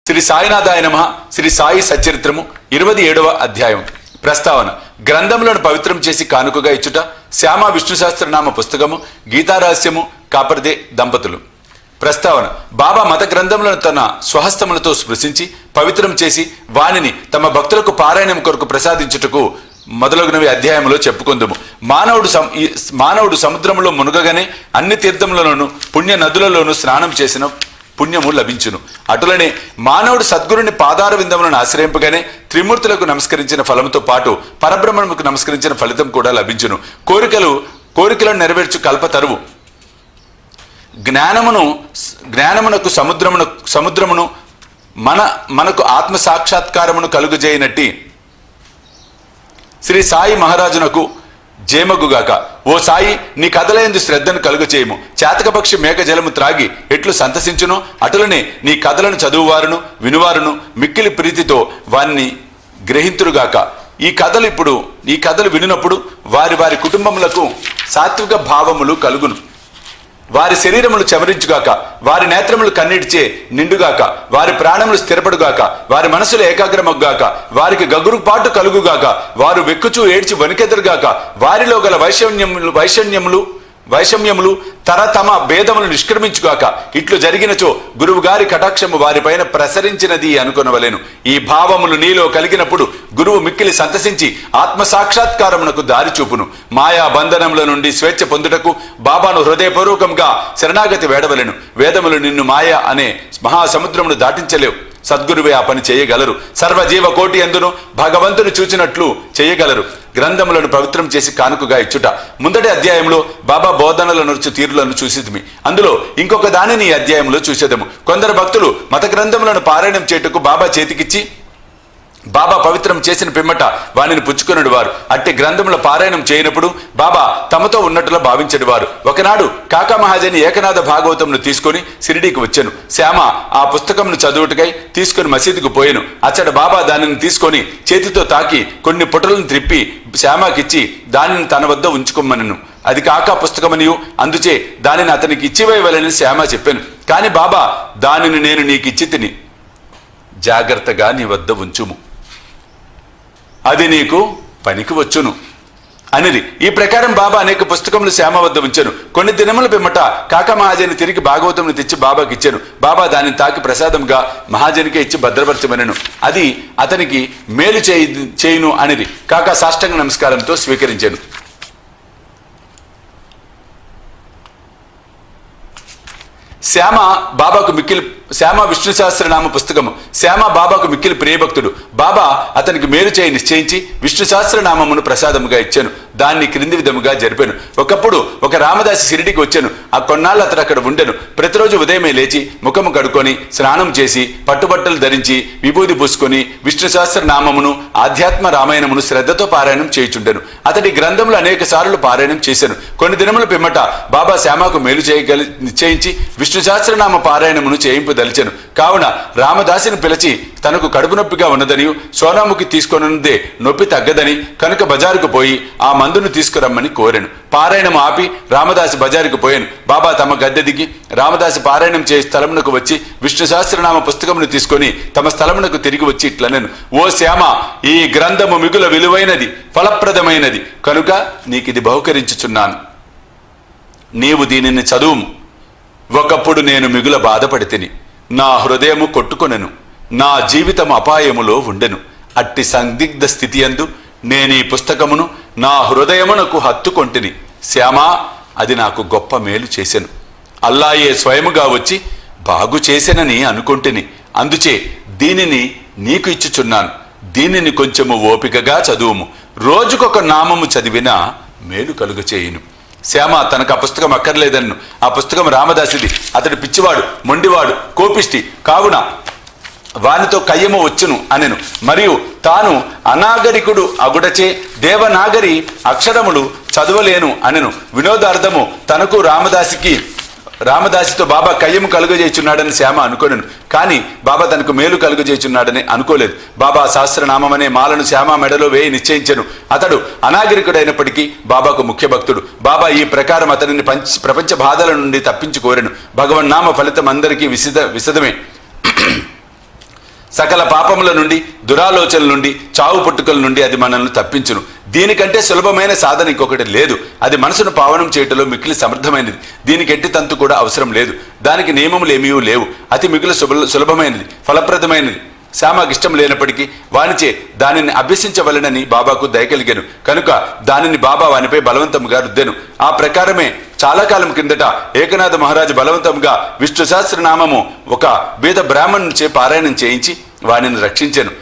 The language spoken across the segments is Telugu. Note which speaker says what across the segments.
Speaker 1: శ్రీ సాయినాథాయ నమః. శ్రీ సాయి సచరిత్రము 27వ అధ్యాయం. ప్రస్తావన. గ్రంథములను పవిత్రం చేసి కానుకగా ఇచ్చుట. శ్యామ విష్ణు సహస్రనామ పుస్తకము. గీతారహస్యము కాపర్దే దంపతులు. ప్రస్తావన. బాబా మత గ్రంథములను తన స్వహస్తములతో స్పృశించి పవిత్రం చేసి వానిని తమ భక్తులకు పారాయణం కొరకు ప్రసాదించుటకు మొదలగునవి అధ్యాయంలో చెప్పుకుందాము. మానవుడు సముద్రములో మునుగగానే అన్ని తీర్థములలోనూ పుణ్య నదులలోనూ స్నానం చేసిన పుణ్యము లభించును. అటులనే మానవుడు సద్గురుని పాదార విందములను ఆశ్రయింపగానే త్రిమూర్తులకు నమస్కరించిన ఫలముతో పాటు పరబ్రహ్మముకు నమస్కరించిన ఫలితం కూడా లభించును. కోరికలను నెరవేర్చు కల్పతరువు. జ్ఞానమునకు సముద్రమును మనకు ఆత్మ సాక్షాత్కారమును కలుగజేయనట్టి శ్రీ సాయి మహారాజునకు జేమగుగాక. ఓ సాయి, నీ కథలయందు శ్రద్ధను కలుగచేయము. చేతకపక్షి మేఘ జలము త్రాగి ఎట్లు సంతసించునో అటులనే నీ కథలను చదువువారును వినువారును మిక్కిలి ప్రీతితో వారిని గ్రహింతురుగాక. ఈ కథలు వినినప్పుడు వారి వారి కుటుంబములకు సాత్విక భావములు కలుగును. వారి శరీరములు చెమరించుగాక. వారి నేత్రములు కన్నీటిచే నిండుగాక. వారి ప్రాణములు స్థిరపడుగాక. వారి మనసులు ఏకాగ్రమగ్గాక. వారికి గగురుపాటు కలుగుగాక. వారు వెక్కుచూ ఏడ్చి వణికెదరుగాక. వారిలో గల వైషమ్యములు తమ భేదములు నిష్క్రమించుగాక. ఇట్లు జరిగినచో గురువు గారి కటాక్షము వారిపైన ప్రసరించినది అనుకొనవలెను. ఈ భావములు నీలో కలిగినప్పుడు గురువు మిక్కిలి సంతసించి ఆత్మ సాక్షాత్కారమునకు దారి చూపును. మాయా బంధనముల నుండి స్వేచ్ఛ పొందుటకు బాబాను హృదయపూర్వకంగా శరణాగతి వేడవలెను. వేదములు నిన్ను మాయ అనే మహాసముద్రమును దాటించలేవు. సద్గురువే ఆ పని చేయగలరు. సర్వజీవ కోటి ఎందును భగవంతుని చూచినట్లు చేయగలరు. గ్రంథములను పవిత్రం చేసి కానుకగా ఇచ్చుట. ముందటి అధ్యాయంలో బాబా బోధనల నడుచు తీరులను చూసితిమి. అందులో ఇంకొక దానిని ఈ అధ్యాయంలో చూసేదము. కొందరు భక్తులు మత గ్రంథములను పారాయణం చేయుటకు బాబా చేతికిచ్చి బాబా పవిత్రం చేసిన పిమ్మట వానిని పుచ్చుకొనుడు వారు. అట్టి గ్రంథముల పారాయణం చేయనప్పుడు బాబా తమతో ఉన్నట్టులా భావించడు వారు. ఒకనాడు కాకా మహాజని ఏకనాథ భాగవతంను తీసుకొని షిరిడీకి వచ్చాను. శ్యామ ఆ పుస్తకంను చదువుటకై తీసుకుని మసీదుకు పోయాను. అచ్చట బాబా దానిని తీసుకొని చేతితో తాకి కొన్ని పుటలను త్రిప్పి శ్యామకిచ్చి దానిని తన వద్ద ఉంచుకోమనను. అది కాకా పుస్తకమనియు అందుచే దానిని అతనికి ఇచ్చివేయవలని శ్యామ చెప్పాను. కాని బాబా దానిని నేను నీకిచ్చి తిని జాగ్రత్తగా నీ వద్ద ఉంచుము, అది నీకు పనికి వచ్చును అనిది. ఈ ప్రకారం బాబా అనేక పుస్తకములు శ్యామ వద్ద ఉంచాను. కొన్ని దినముల పిమ్మట కాకా మహాజని తిరిగి భాగవతంను తెచ్చి బాబాకి ఇచ్చాను. బాబా దానిని తాకి ప్రసాదంగా మహాజనికే ఇచ్చి భద్రపరచమనెను. అది అతనికి మేలు చేయును అనిది. కాకా సాష్టాంగ నమస్కారంతో స్వీకరించాను. శ్యామ విష్ణు సహస్రనామ పుస్తకము. శ్యామ బాబాకు మిక్కిలి ప్రియభక్తుడు. బాబా అతనికి మేలు చేయి నిశ్చయించి విష్ణు సహస్రనామమును ప్రసాదముగా ఇచ్చాను. దాన్ని క్రింది విధముగా జరిపాను. ఒకప్పుడు ఒక రామదాసి షిరిడికి వచ్చాను. ఆ కొన్నాళ్ళు అతడు అక్కడ ఉండెను. ప్రతిరోజు ఉదయమే లేచి ముఖము కడుక్కొని స్నానం చేసి పట్టుబట్టలు ధరించి విభూది పూసుకొని విష్ణు సహస్రనామమును ఆధ్యాత్మ రామాయణమును శ్రద్ధతో పారాయణం చేయుచుండెను. అతడి గ్రంథములు అనేక సార్లు పారాయణం చేశాను. కొన్ని దినముల పిమ్మట బాబా శ్యామకు మేలు నిశ్చయించి విష్ణు సహస్రనామ పారాయణమును చేయింపదలిచెను. కావున రామదాసిని పిలిచి తనకు కడుపు నొప్పిగా ఉన్నదనియు సోనాముకి తీసుకొనున్నదే నొప్పి తగ్గదని కనుక బజారుకు పోయి ఆ మందును తీసుకురమ్మని కోరాను. పారాయణం ఆపి రామదాసి బజారుకు పోయాను. బాబా తమ గద్దె దిగి రామదాసి పారాయణం చేయి స్థలమునకు వచ్చి విష్ణు సహస్రనామ పుస్తకమును తీసుకొని తమ స్థలమునకు తిరిగి వచ్చి ఇట్లనెను. ఓ శ్యామ, ఈ గ్రంథము మిగుల విలువైనది, ఫలప్రదమైనది కనుక నీకిది బహుకరించుచున్నాను. నీవు దీనిని చదువుము. ఒకప్పుడు నేను మిగుల బాధపడితిని. నా హృదయము కొట్టుకొనెను. నా జీవితం అపాయములో ఉండెను. అట్టి సందిగ్ధ స్థితి యందు నేనీ పుస్తకమును నా హృదయమునకు హత్తుకొంటిని. శ్యామా, అది నాకు గొప్ప మేలు చేసెను. అల్లాయే స్వయముగా వచ్చి బాగు చేసెనని అనుకొంటిని. అందుచే దీనిని నీకు ఇచ్చుచున్నాను. దీనిని కొంచెము ఓపికగా చదువుము. రోజుకొక నామము చదివినా మేలు కలుగచేయును. శ్యామ తనకు ఆ పుస్తకం అక్కర్లేదన్ను. ఆ పుస్తకం రామదాసిది. అతడు పిచ్చివాడు, మొండివాడు, కోపిష్టి కావున వానితో కయ్యము వచ్చును అనెను. మరియు తాను అనాగరికుడు అగుడచే దేవనాగరి అక్షరములు చదవలేను అనెను. వినోదార్థము తనకు రామదాసితో బాబా కయ్యము కలుగజేయుచున్నాడని శ్యామ అనుకోనెను. కానీ బాబా తనకు మేలు కలుగజేయుచున్నాడని అనుకోలేదు. బాబా సహస్రనామమనే మాలను శ్యామ మెడలో వేయి నిశ్చయించెను. అతడు అనాగరికుడైనప్పటికీ బాబాకు ముఖ్య భక్తుడు. బాబా ఈ ప్రకారం అతనిని ప్రపంచ బాధల నుండి తప్పించి కోరెను. భగవన్నామ ఫలితం అందరికీ విశదమే. సకల పాపముల నుండి, దురాలోచనల నుండి, చావు పుట్టుకల నుండి అది మనల్ని తప్పించును. దీనికంటే సులభమైన సాధన ఇంకొకటి లేదు. అది మనసును పావనం చేయటంలో మిక్కిలి సమర్థమైనది. దీనికి ఎట్టి తంతు కూడా అవసరం లేదు. దానికి నియమములు ఏమీ లేవు. అతి మిగిలి సులభమైనది, ఫలప్రదమైనది. శ్యామకు ఇష్టం లేనప్పటికీ వానిచే దానిని అభ్యసించవలనని బాబాకు దయ కలిగాను కనుక దానిని బాబా వానిపై బలవంతముగా రుద్దెను. ఆ ప్రకారమే చాలా కాలం కిందట ఏకనాథ మహారాజు బలవంతంగా విష్ణు సహస్రనామము ఒక బీద బ్రాహ్మణునిచే పారాయణం చేయించి వానిని రక్షించెను.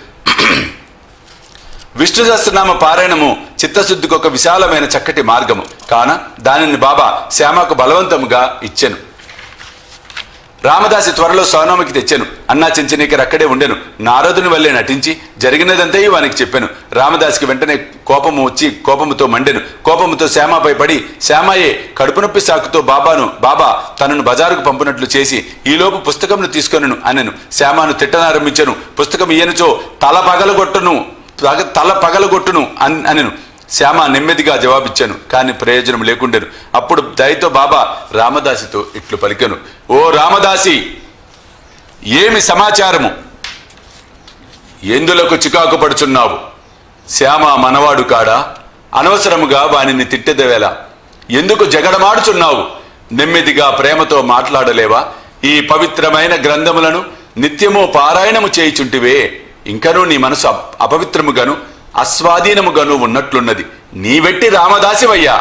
Speaker 1: విష్ణు సహస్రనామ పారాయణము చిత్తశుద్ధికి ఒక విశాలమైన చక్కటి మార్గము కాన దానిని బాబా శ్యామకు బలవంతముగా ఇచ్చెను. రామదాసి త్వరలో సోనామికి తెచ్చాను. అన్నా చించనీకర్ అక్కడే ఉండెను. నారదుని వల్లే నటించి జరిగినదంతయు వానికి చెప్పాను. రామదాసికి వెంటనే కోపము వచ్చి కోపముతో మండెను. కోపముతో శ్యామపై పడి శ్యామయే కడుపు నొప్పి సాకుతో బాబా తనను బజారుకు పంపినట్లు చేసి ఈలోపు పుస్తకంను తీసుకొనను అనెను. శ్యామను తిట్టనారంభించను. పుస్తకం ఇయ్యనుచో తల పగలగొట్టును అనెను. శ్యామ నెమ్మదిగా జవాబిచ్చాను. కానీ ప్రయోజనం లేకుండెను. అప్పుడు దయతో బాబా రామదాసితో ఇట్లు పలికెను. ఓ రామదాసి, ఏమి సమాచారము? ఎందులకు చికాకు పడుచున్నావు? శ్యామ మనవాడు కాడా? అనవసరముగా వానిని తిట్టెదవేలా? ఎందుకు జగడమాడుచున్నావు? నెమ్మదిగా ప్రేమతో మాట్లాడలేవా? ఈ పవిత్రమైన గ్రంథములను నిత్యము పారాయణము చేయుచుంటివే. ఇంకనూ నీ మనసు అపవిత్రముగాను అస్వాధీనముగాను ఉన్నట్లున్నది. నీవెట్టి రామదాసివయ్యా.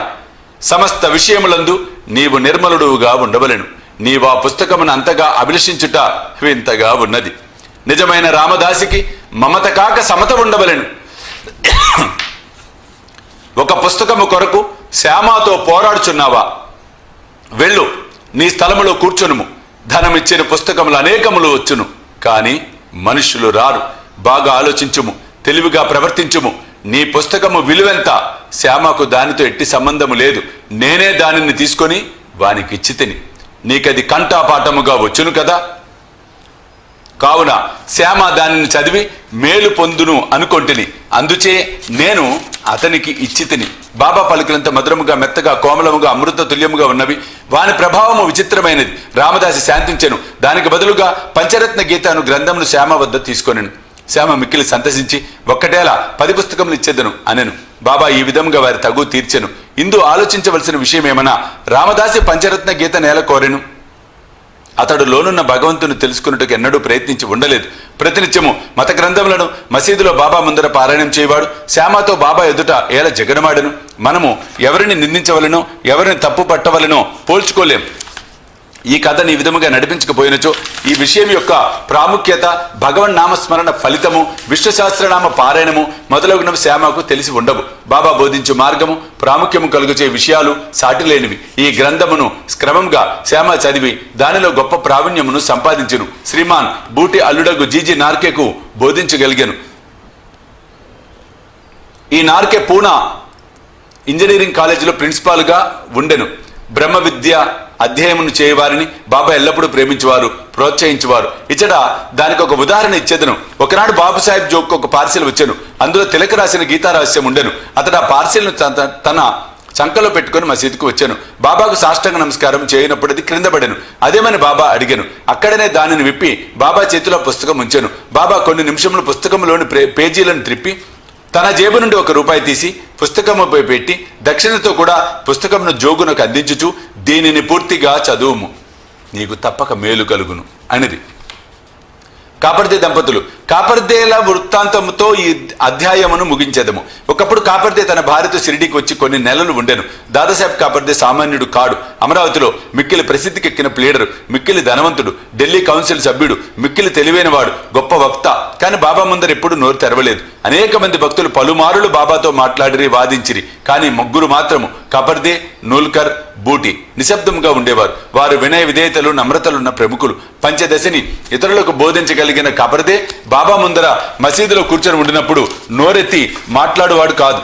Speaker 1: సమస్త విషయములందు నీవు నిర్మలుడుగా ఉండవలెను. నీవా పుస్తకమును అంతగా అభిలషించుట వింతగా ఉన్నది. నిజమైన రామదాసికి మమత కాక సమత ఉండవలెను. ఒక పుస్తకము కొరకు శ్యామతో పోరాడుచున్నావా? వెళ్ళు, నీ స్థలములో కూర్చునుము. ధనమిచ్చిన పుస్తకములు అనేకములు వచ్చును, కాని మనుషులు రారు. బాగా ఆలోచించుము, తెలివిగా ప్రవర్తించుము. నీ పుస్తకము విలువెంత? శ్యామకు దానితో ఎట్టి సంబంధము లేదు. నేనే దానిని తీసుకొని వానికి ఇచ్చి తిని నీకది కంఠాపాఠముగా వచ్చును కదా. కావున శ్యామ దానిని చదివి మేలు పొందును అనుకొంటిని. అందుచే నేను అతనికి ఇచ్చి తిని. బాబా పలుకులంత మధురముగా, మెత్తగా, కోమలముగా, అమృత తుల్యముగా ఉన్నవి. వాని ప్రభావము విచిత్రమైనది. రామదాసి శాంతించెను. దానికి బదులుగా పంచరత్న గీతాను గ్రంథమును శ్యామ వద్ద తీసుకొనెను. శ్యామ మిక్కిలి సంతసించి ఒక్కటేలా 10 పుస్తకములు ఇచ్చేదను అనెను. బాబా ఈ విధంగా వారి తగు తీర్చెను. ఇందు ఆలోచించవలసిన విషయం ఏమన్నా, రామదాసి పంచరత్న గీత నేల కోరెను. అతడు లోనున్న భగవంతుని తెలుసుకున్నట్టుకు ఎన్నడూ ప్రయత్నించి ఉండలేదు. ప్రతినిత్యము మత గ్రంథములను మసీదులో బాబా ముందర పారాయణం చేయవాడు. శ్యామతో బాబా ఎదుట ఏల జగడమాడను. మనము ఎవరిని నిందించవలనో, ఎవరిని తప్పు పట్టవలనో పోల్చుకోలేం. ఈ కథను ఈ విధముగా నడిపించకపోయినచో ఈ విషయం యొక్క ప్రాముఖ్యత, భగవన్ నామస్మరణ ఫలితము, విష్ణు సహస్రనామ పారాయణము మొదలగునవి శ్యామకు తెలిసి ఉండవు. బాబా బోధించు మార్గము, ప్రాముఖ్యము కలుగుచే విషయాలు సాటిలేనివి. ఈ గ్రంథమును క్రమంగా శ్యామ చదివి దానిలో గొప్ప ప్రావీణ్యమును సంపాదించును. శ్రీమాన్ బూటి అల్లుడగు జీజీ నార్కేకు బోధించగలిగాను. ఈ నార్కే పూనా ఇంజనీరింగ్ కాలేజీలో ప్రిన్సిపాల్గా ఉండెను. బ్రహ్మ విద్య అధ్యయనం చేయవారిని బాబా ఎల్లప్పుడూ ప్రేమించేవారు, ప్రోత్సహించేవారు. ఇచ్చట దానికి ఒక ఉదాహరణ ఇచ్చేదను. ఒకనాడు బాబు సాహెబ్ జోక్ ఒక పార్సిల్ వచ్చాను. అందులో తిలక రాసిన గీతారహస్యం ఉండెను. అతడు ఆ పార్సిల్ను తన చంకలో పెట్టుకుని మసీదుకు వచ్చాను. బాబాకు సాష్టాంగ నమస్కారం చేయనప్పుడు అది క్రింద పడాను. అదేమని బాబా అడిగాను. అక్కడనే దానిని విప్పి బాబా చేతిలో పుస్తకం ఉంచాను. బాబా కొన్ని నిమిషములు పుస్తకంలోని పేజీలను త్రిప్పి తన జేబు నుండి ₹1 తీసి పుస్తకముపై పెట్టి దక్షిణతో కూడా పుస్తకమును జోగునకు అందించుచు, దీనిని పూర్తిగా చదువుము, నీకు తప్పక మేలు కలుగును అనేది. కాపర్దే దంపతులు. కాపర్దేల వృత్తాంతంతో ఈ అధ్యాయమును ముగించేదము. ఒకప్పుడు కాపర్దే తన భార్యతో షిరిడీకి వచ్చి కొన్ని నెలలు ఉండెను. దాదాసాహెబ్ కాపర్దే సామాన్యుడు కాడు. అమరావతిలో మిక్కిలి ప్రసిద్ధికెక్కిన ప్లేడరు, మిక్కిలి ధనవంతుడు, ఢిల్లీ కౌన్సిల్ సభ్యుడు, మిక్కిలి తెలివైనవాడు, గొప్ప వక్త. కానీ బాబా ముందర ఎప్పుడు నోరు తెరవలేదు. అనేక మంది భక్తులు పలుమారులు బాబాతో మాట్లాడిరి, వాదించిరి. కానీ ముగ్గురు మాత్రము కాపర్దే, నూల్కర్, బూటి నిశ్శబ్దంగా ఉండేవారు. వారు వినయ విధేయతలు, నమ్రతలున్న ప్రముఖులు. పంచదశని ఇతరులకు బోధించగలిగిన కాపర్దే బాబా ముందర మసీదులో కూర్చొని ఉండినప్పుడు నోరెత్తి మాట్లాడువాడు కాదు.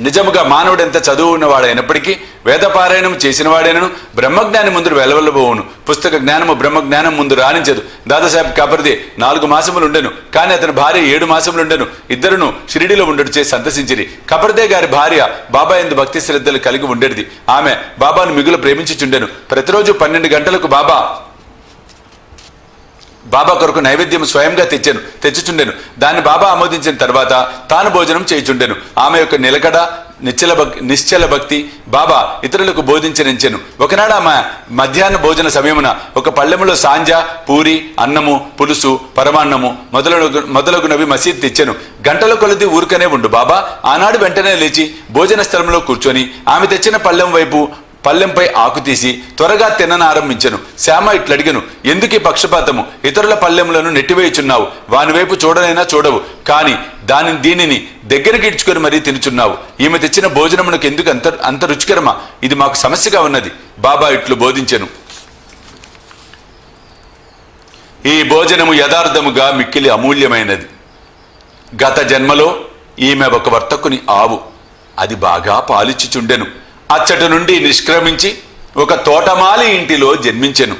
Speaker 1: నిజముగా మానవుడు ఎంత చదువు ఉన్నవాడైనప్పటికీ వేదపారాయణం చేసిన వాడైనను బ్రహ్మజ్ఞాని ముందు వెలవెల్లబోవును. పుస్తక జ్ఞానము బ్రహ్మజ్ఞానం ముందు రాణించదు. దాదాసాహెబ్ కాపర్దే 4 మాసములు ఉండెను. కానీ అతని భార్య 7 మాసములుండెను. ఇద్దరును షిరిడీలో ఉండడు చేసి సంతసించిరి. కాపర్దే గారి భార్య బాబా యందు భక్తి శ్రద్ధలు కలిగి ఉండేది. ఆమె బాబాను మిగులు ప్రేమించుచుండెను. ప్రతిరోజు 12 గంటలకు బాబా కొరకు నైవేద్యం స్వయంగా తెచ్చుచుండెను. దాన్ని బాబా ఆమోదించిన తర్వాత తాను భోజనం చేయుచుండెను. ఆమె యొక్క నిలకడ నిశ్చల భక్తి బాబా ఇతరులకు బోధించనించెను. ఒకనాడు ఆమె మధ్యాహ్న భోజన సమయమున ఒక పళ్ళెములో సాంజ, పూరి, అన్నము, పులుసు, పరమాన్నము మొదలగునవి మసీద్ తెచ్చెను. గంటల కొలది ఊరుకనే ఉండు బాబా ఆనాడు వెంటనే లేచి భోజన స్థలంలో కూర్చొని ఆమె తెచ్చిన పళ్ళెంపై ఆకు తీసి త్వరగా తిననారంభించెను. శ్యామ ఇట్లడిగెను, ఎందుకీ పక్షపాతము? ఇతరుల పళ్ళెములను నెట్టివేయుచున్నావు. వాని వైపు చూడనైనా చూడవు, కాని దీనిని దగ్గరికి ఇడ్చుకొని మరీ తినుచున్నావు. ఈమె తెచ్చిన భోజనమునకు ఎందుకు అంత రుచికరమా? ఇది మాకు సమస్యగా ఉన్నది. బాబా ఇట్లు బోధించెను, ఈ భోజనము యథార్థముగా మిక్కిలి అమూల్యమైనది. గత జన్మలో ఈమె ఒక వర్తకుని ఆవు, అది బాగా పాలిచ్చుచుండెను. అచ్చటి నుండి నిష్క్రమించి ఒక తోటమాలి ఇంటిలో జన్మించెను.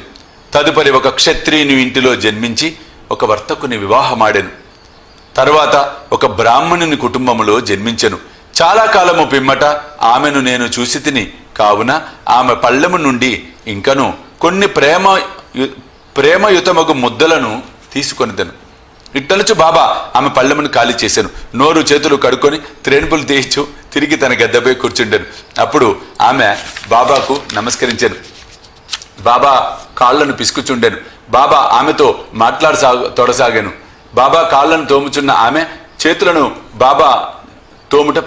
Speaker 1: తదుపరి ఒక క్షత్రియుని ఇంటిలో జన్మించి ఒక వర్తకుని వివాహమాడెను. తరువాత ఒక బ్రాహ్మణుని కుటుంబములో జన్మించెను. చాలా కాలము పిమ్మట ఆమెను నేను చూసి తిని, కావున ఆమె పళ్ళెము నుండి ఇంకను కొన్ని ప్రేమయుతమగు ముద్దలను తీసుకొనిదెను. ఇట్టనుచు బాబా ఆమె పళ్ళెమును ఖాళీ చేశాను. నోరు చేతులు కడుక్కొని త్రేణుపులు తీయచ్చు తిరిగి తన గద్దపై కూర్చుండెను. అప్పుడు ఆమె బాబాకు నమస్కరించాను. బాబా కాళ్లను పిసుకుచుండెను. బాబా ఆమెతో తొడసాగాను. బాబా కాళ్లను తోముచున్న ఆమె చేతులను బాబా తోముట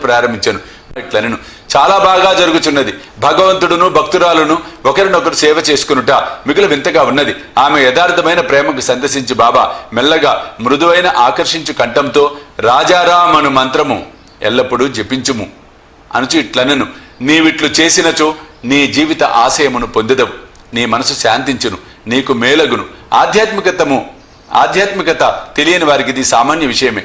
Speaker 1: ప్రారంభించాను. ఇట్లనెను, చాలా బాగా జరుగుచున్నది. భగవంతుడును భక్తురాలును ఒకరినొకరు సేవ చేసుకునుట మిగులు వింతగా ఉన్నది. ఆమె యథార్థమైన ప్రేమకు సందర్శించి బాబా మెల్లగా మృదువైన ఆకర్షించు కంఠంతో రాజారాం అను మంత్రము ఎల్లప్పుడూ జపించుము అనుచు ఇట్లనెను, నీవిట్లు చేసినచో నీ జీవిత ఆశయమును పొందెదవు. నీ మనసు శాంతించును, నీకు మేలగును. ఆధ్యాత్మికత తెలియని వారికి ఇది సామాన్య విషయమే,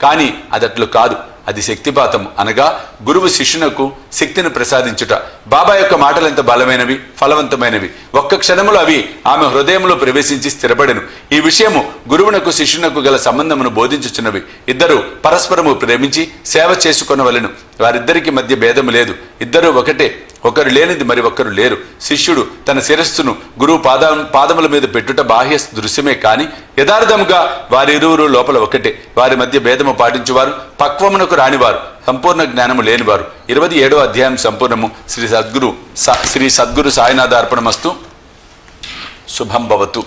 Speaker 1: కానీ అదట్లు కాదు. అది శక్తిపాతము, అనగా గురువు శిష్యునకు శక్తిని ప్రసాదించుట. బాబా యొక్క మాటలు ఎంత బలమైనవి, ఫలవంతమైనవి. ఒక్క క్షణములో అవి ఆమె హృదయంలో ప్రవేశించి స్థిరపడెను. ఈ విషయము గురువునకు శిష్యునకు గల సంబంధమును బోధించుచున్నవి. ఇద్దరు పరస్పరము ప్రేమించి సేవ చేసుకొనవలెను. వారిద్దరికి మధ్య భేదము లేదు. ఇద్దరు ఒకటే, ఒకరు లేనిది మరి ఒక్కరు లేరు. శిష్యుడు తన శిరస్సును గురువు పాదముల మీద పెట్టుట బాహ్య దృశ్యమే కాని యథార్థముగా వారిరువురు లోపల ఒకటే. వారి మధ్య భేదము పాటించువారు పక్వమునకు రానివారు, సంపూర్ణ జ్ఞానము లేనివారు. 27వ అధ్యాయం సంపూర్ణము. శ్రీ సద్గురు సాయినాథ అర్పణమస్తు. శుభం భవతు.